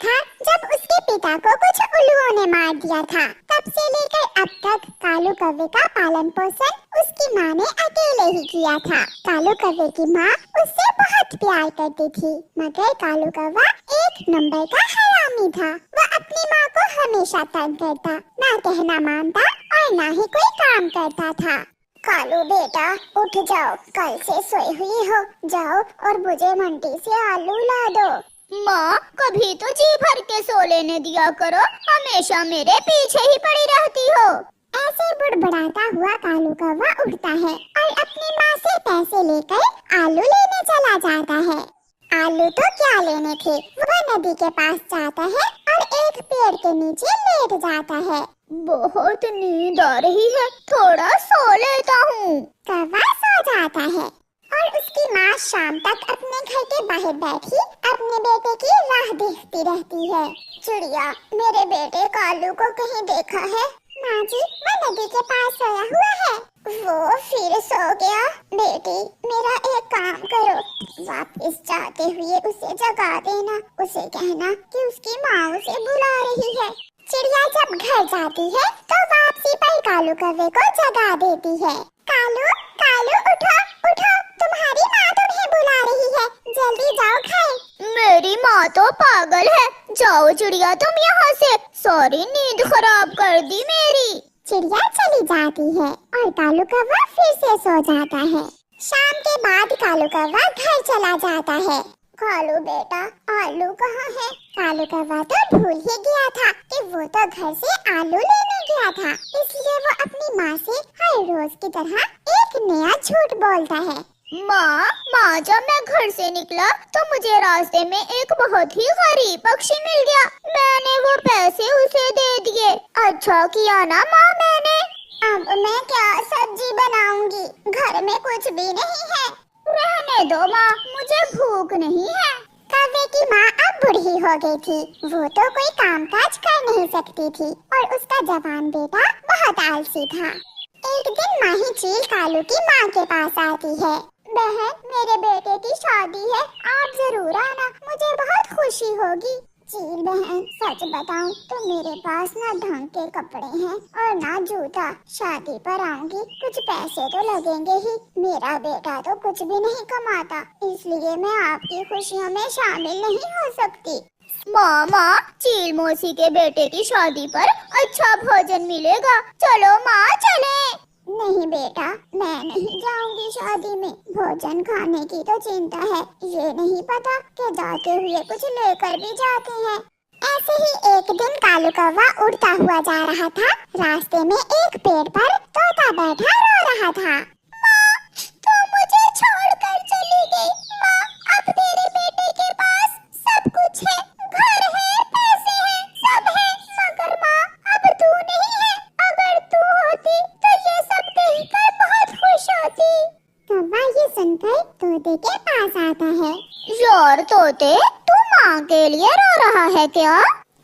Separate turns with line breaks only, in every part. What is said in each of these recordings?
था जब उसके पिता को कुछ उल्लुओं ने मार दिया था। तब से लेकर अब तक कालू कौवे का पालन पोषण उसकी माँ ने अकेले ही किया था। कालू कौवे की माँ उससे बहुत प्यार करती थी, मगर कालू कौवा एक नंबर का हरामी था। वह अपनी माँ को हमेशा तंग करता, ना कहना मानता और ना ही कोई काम करता था। कालू बेटा उठ जाओ, कल से सोई हुई हो, जाओ और मुझे मंडी से आलू ला दो।
माँ कभी तो जी भर के सो लेने दिया करो, हमेशा मेरे पीछे ही पड़ी रहती हो।
ऐसे बुड़बुड़ाता हुआ कालू कौवा उठता है और अपनी माँ से पैसे लेकर आलू लेने चला जाता है। आलू तो क्या लेने थे, वह नदी के पास जाता है और एक पेड़ के नीचे लेट जाता है।
बहुत नींद आ रही है, थोड़ा सो लेता हूँ।
कौवा सो जाता है और उसकी माँ शाम तक अपने घर के बाहर बैठी अपने बेटे की राह देखती रहती है। चिड़िया, मेरे बेटे कालू को कहीं देखा है? माँ जी, वह नदी के पास सोया हुआ है। वो फिर सो गया। बेटी, मेरा एक काम करो, वापस जाते हुए उसे जगा देना। उसे कहना कि उसकी माँ उसे बुला रही है। चिड़िया जब घर जाती है तो वापसी पर कालू कौवे को जगा देती है। कालू, कालू उठो, उठो, तुम्हारी माँ तुम्हें बुला रही है, जल्दी जाओ घर।
मेरी माँ तो पागल है, जाओ चिड़िया तुम यहाँ से, सारी नींद खराब कर दी मेरी।
चिड़िया चली जाती है और कालू कौवा फिर से सो जाता है। शाम के बाद कालू कौवा घर चला जाता है। कालू बेटा, आलू कहाँ है? कालू कौवा तो भूल ही गया था कि वो तो घर से आलू लेने गया था, इसलिए वो अपनी माँ से हर रोज की तरह एक नया झूठ बोलता है।
माँ जब मैं घर से निकला तो मुझे रास्ते में एक बहुत ही गरीब पक्षी मिल गया, मैंने वो पैसे उसे दे दिए। अच्छा किया ना माँ मैंने।
अब मैं क्या सब्जी बनाऊंगी, घर में कुछ भी नहीं है।
रहने दो माँ, मुझे भूख नहीं है।
कौवे की माँ अब बूढ़ी हो गई थी, वो तो कोई कामकाज कर नहीं सकती थी और उसका जवान बेटा बहुत आलसी था। एक दिन माही चील कालू की माँ के पास आती है। बहन, मेरे बेटे की शादी है, आप जरूर आना, मुझे बहुत खुशी होगी। चील बहन, सच बताऊं तो मेरे पास ना ढंग के कपड़े हैं और ना जूता। शादी पर आऊंगी, कुछ पैसे तो लगेंगे ही। मेरा बेटा तो कुछ भी नहीं कमाता, इसलिए मैं आपकी खुशियों में शामिल नहीं हो सकती।
माँ चील मौसी के बेटे की शादी पर अच्छा भोजन मिलेगा, चलो माँ चले।
नहीं बेटा, मैं नहीं जाऊंगी शादी में। भोजन खाने की तो चिंता है, ये नहीं पता कि जाते हुए कुछ लेकर भी जाते हैं। ऐसे ही एक दिन कालू कौवा उड़ता हुआ जा रहा था। रास्ते में एक पेड़ पर तोता बैठा रो रहा था।
माँ, तू मुझे छोड़कर चली गई। माँ, अब तेरे बेटे के पास सब कुछ है, घर है, पैसे हैं, सब है, मगर माँ अब तू नहीं है। अगर तू होती तो ये सब देखकर बहुत खुश होती।
कौवा ये सुनकर तोते के पास आता है।
यार तोते, तू माँ के लिए रो रहा है क्या?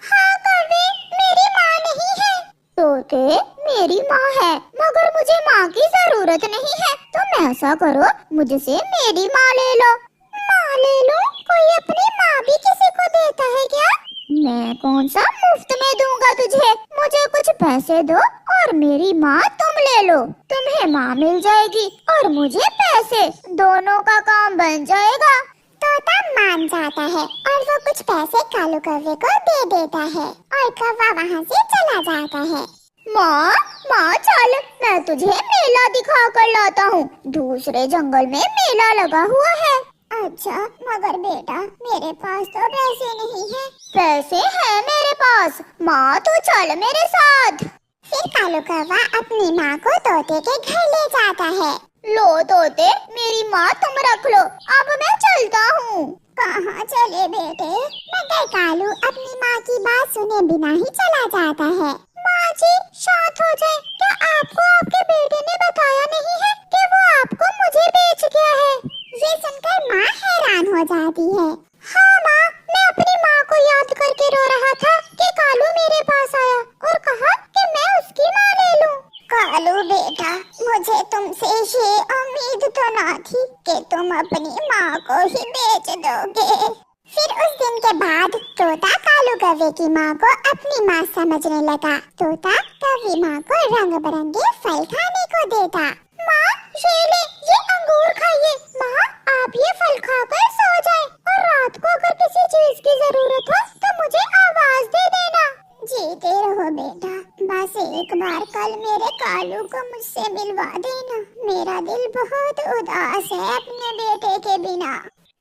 हाँ कौवे, मेरी माँ नहीं है।
तोते, मेरी माँ है, मगर मुझे माँ की जरूरत नहीं है। तुम ऐसा करो, मुझसे मेरी माँ ले लो।
माँ ले लो? कोई अपनी माँ भी किसी को देता है क्या?
मैं कौन सा मुफ्त में दूंगा तुझे, मुझे कुछ पैसे दो और मेरी माँ तुम ले लो। तुम्हें माँ मिल जाएगी और मुझे पैसे, दोनों का काम बन जाएगा।
तोता मान जाता है और वो कुछ पैसे कालू कौवे को दे देता है और कौवा वहाँ से चला जाता है।
माँ चल, मैं तुझे मेला दिखा कर लाता हूँ, दूसरे जंगल में मेला लगा हुआ है।
अच्छा, मगर बेटा मेरे पास तो पैसे नहीं है।
पैसे हैं मेरे पास, माँ तू चल मेरे साथ।
फिर कालू कौवा अपनी माँ को तोते के घर ले जाता है।
लो तोते, मेरी माँ तुम रख लो, अब मैं चलता हूँ।
कहाँ चले बेटे? मगर कालू अपनी माँ की बात सुने बिना ही चला जाता है। माँ जी शांत हो जाए, क्या आपको आपके बेटे ने बताया नहीं है कि वो आपको मुझे बेच गया है? ये सुनकर माँ हैरान हो जाती है। हाँ माँ, मैं अपनी माँ को याद करके रो रहा था कि कालू मेरे पास आया और कहा कि मैं उसकी माँ ले लूं। कालू बेटा, मुझे तुमसे ये उम्मीद तो ना थी कि तुम अपनी माँ को ही बेच दोगे। फिर उस दिन के बाद तोता कालू कौवे की माँ को अपनी माँ समझने लगा। तोता कौवी माँ को रंग बिरंगे फल खाने को देता। माँ ये अंगूर खाइए। माँ आप ये फल खाकर सो जाए और रात को अगर किसी चीज की जरूरत हो तो मुझे आवाज दे देना। जीते रहो बेटा, बस एक बार कल मेरे कालू को मुझसे मिलवा देना। मेरा दिल बहुत उदास है अपने बेटे के बिना।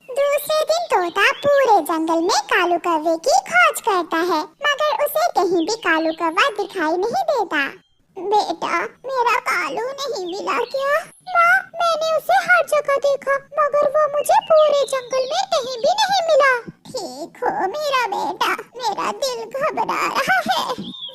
दूसरे दिन तोता पूरे जंगल में कालू कौवे की खोज करता है, मगर उसे कहीं भी कालू कौवा दिखाई नहीं देता। बेटा मेरा कालू नहीं मिला क्या? माँ मैंने उसे हर जगह देखा, मगर वो मुझे पूरे जंगल में कहीं भी नहीं मिला। ठीक हो मेरा बेटा, मेरा दिल घबरा रहा है।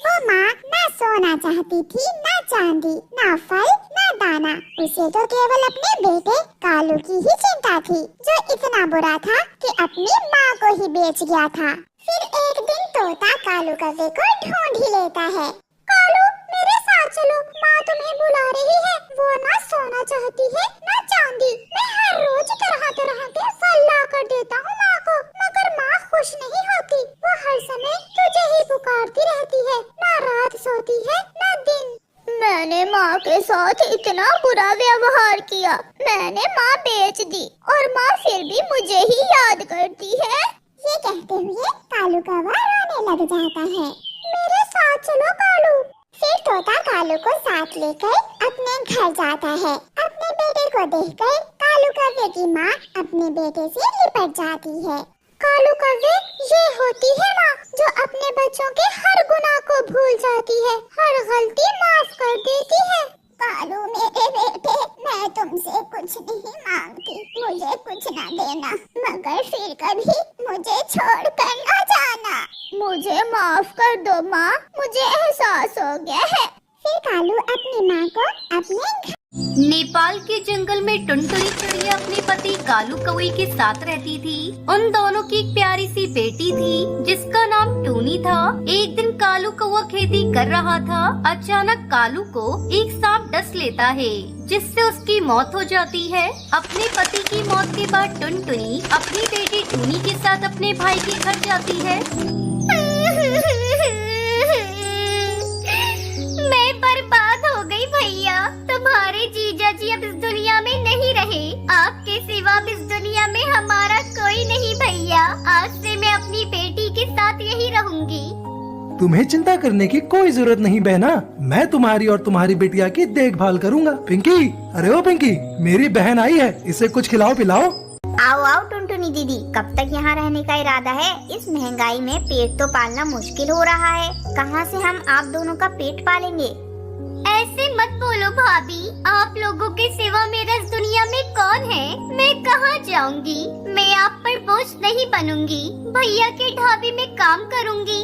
वो माँ ना सोना चाहती थी, ना चांदी, ना फल, ना दाना। उसे तो केवल अपने बेटे कालू की ही चिंता थी, जो इतना बुरा था कि अपनी माँ को ही बेच गया था। फिर एक दिन तोता कालू कौवे को ढूंढ ही लेता है। कालू मेरे साथ चलो, माँ तुम्हें बुला रही है। वो ना सोना चाहती है, ना चांदी। मैं हर रोज तरह तरह के फल ला कर देता हूँ माँ को, मगर माँ खुश नहीं होती। वो हर समय तुझे ही पुकारती रहती है, ना रात सोती है ना दिन।
मैंने माँ के साथ इतना बुरा व्यवहार किया, मैंने माँ बेच दी और माँ फिर भी मुझे ही याद करती है।
ये कहते हुए कालू कौवा रोने लग जाता है। मेरे साथ चलो कालू। फिर तोता कालू को साथ लेकर अपने घर जाता है। अपने बेटे को देखकर कालू कौवे की माँ अपने बेटे से लिपट जाती है। कालू कौवे ये होती है माँ जो अपने बच्चों के हर गुनाह को भूल जाती है, हर गलती माफ कर देती है। कालू मेरे बेटे, मैं तुमसे कुछ नहीं मांगती, मुझे कुछ ना देना, मगर फिर कभी मुझे छोड़कर न जाना।
मुझे माफ कर दो माँ, मुझे एहसास हो गया है।
फिर कालू अपनी माँ को अपने
नेपाल के जंगल में टुनटुनी चिड़िया अपने पति कालू कौवे के साथ रहती थी। उन दोनों की एक प्यारी सी बेटी थी जिसका नाम टूनी था। एक दिन कालू कौवा खेती कर रहा था। अचानक कालू को एक सांप डस लेता है, जिससे उसकी मौत हो जाती है। अपने पति की मौत के बाद टुनटुनी अपनी बेटी टूनी के साथ अपने भाई के घर जाती है।
मैं बर्बाद हो गई भैया, तुम्हारे जीजा जी अब इस दुनिया में नहीं रहे। आपके सिवा इस दुनिया में हमारा कोई नहीं भैया। आज से मैं अपनी बेटी के साथ यही रहूंगी।
तुम्हें चिंता करने की कोई जरूरत नहीं बहना, मैं तुम्हारी और तुम्हारी बिटिया की देखभाल करूंगा। पिंकी, अरे ओ पिंकी, मेरी बहन आई है, इसे कुछ खिलाओ पिलाओ।
आओ आओ टुनटुनी दीदी, कब तक यहाँ रहने का इरादा है? इस महंगाई में पेट तो पालना मुश्किल हो रहा है। कहाँ से हम आप दोनों का पेट पालेंगे?
ऐसे मत बोलो भाभी, आप लोगों के सिवा मेरा इस दुनिया में कौन है? मैं कहाँ जाऊंगी? मैं आप पर बोझ नहीं बनूंगी, भैया के ढाबे में काम करूंगी।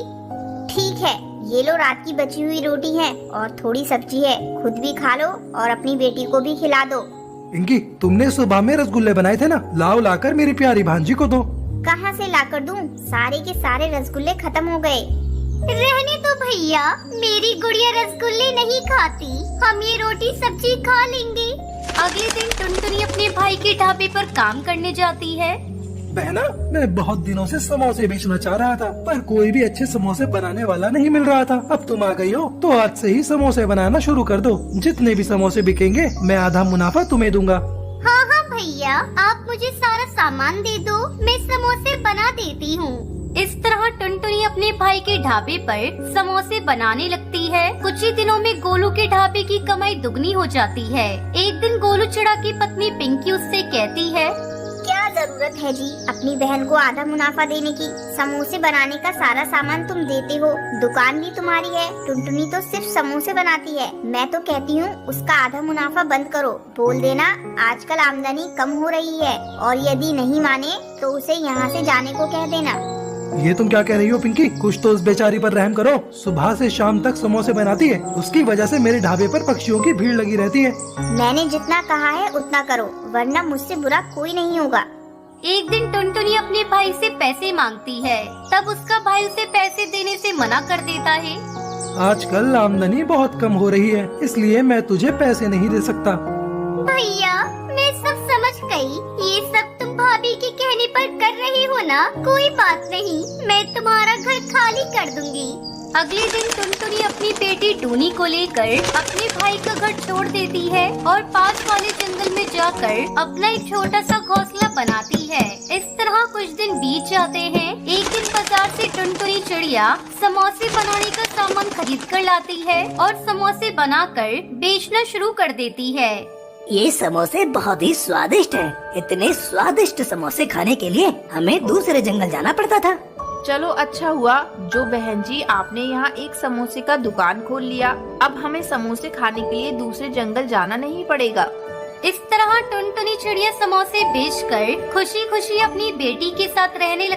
ठीक है, ये लो रात की बची हुई रोटी है और थोड़ी सब्जी है, खुद भी खा लो और अपनी बेटी को भी खिला दो।
पिंकी, तुमने सुबह में रसगुल्ले बनाए थे ना, लाओ लाकर मेरी प्यारी भांजी को दो।
कहाँ से लाकर दूं? सारे के सारे रसगुल्ले खत्म हो गए।
रहने दो भैया, मेरी गुड़िया रसगुल्ले नहीं खाती, हम ये रोटी सब्जी खा लेंगे।
अगले दिन टुनटुनी अपने भाई के ढाबे पर काम करने जाती है।
बहना, मैं बहुत दिनों से समोसे बेचना चाह रहा था, पर कोई भी अच्छे समोसे बनाने वाला नहीं मिल रहा था। अब तुम आ गई हो तो आज से ही समोसे बनाना शुरू कर दो। जितने भी समोसे बिकेंगे मैं आधा मुनाफा तुम्हें दूंगा।
हाँ हाँ भैया, आप मुझे सारा सामान दे दो, मैं समोसे बना देती हूँ।
इस तरह टुनटुनी अपने भाई के ढाबे पर समोसे बनाने लगती है। कुछ ही दिनों में गोलू के ढाबे की कमाई दुगनी हो जाती है। एक दिन गोलू चिड़ा की पत्नी पिंकी उससे कहती है,
क्या जरूरत है जी अपनी बहन को आधा मुनाफा देने की? समोसे बनाने का सारा सामान तुम देते हो, दुकान भी तुम्हारी है, टुनटुनी तो सिर्फ समोसे बनाती है। मैं तो कहती हूँ उसका आधा मुनाफा बंद करो। बोल देना आजकल आमदनी कम हो रही है, और यदि नहीं माने तो उसे यहाँ से जाने को कह देना।
ये तुम क्या कह रही हो पिंकी? कुछ तो उस बेचारी पर रहम करो। सुबह से शाम तक समोसे बनाती है, उसकी वजह से मेरे ढाबे पर पक्षियों की भीड़ लगी रहती है।
मैंने जितना कहा है उतना करो, वरना मुझसे बुरा कोई नहीं होगा।
एक दिन टुनटुनी अपने भाई से पैसे मांगती है, तब उसका भाई उसे पैसे देने से मना कर देता है।
आजकल आमदनी बहुत कम हो रही है, इसलिए मैं तुझे पैसे नहीं दे सकता।
भैया मैं सब समझ गई, ये सब तुम भाभी के कहने पर कर
कर रही हो ना, कोई बात नहीं, मैं तुम्हारा घर खाली कर दूंगी।
अगले दिन टुनटुनी अपनी बेटी टूनी को लेकर अपने भाई का घर छोड़ देती है और पास वाले जंगल में जाकर अपना एक छोटा सा घोंसला बनाती है। इस तरह कुछ दिन बीत जाते हैं। एक दिन बाजार से टुनटुनी चिड़िया समोसे बनाने का सामान खरीद कर लाती है और समोसे बनाकर बेचना शुरू कर देती है।
ये समोसे बहुत ही स्वादिष्ट हैं। इतने स्वादिष्ट समोसे खाने के लिए हमें दूसरे जंगल जाना पड़ता था।
चलो अच्छा हुआ जो बहन जी आपने यहाँ एक समोसे का दुकान खोल लिया। अब हमें समोसे खाने के लिए दूसरे जंगल जाना नहीं पड़ेगा।
इस तरह टुनटुनी चिड़िया समोसे बेचकर खुशी खुशी अपनी बेटी के साथ रहने लगी।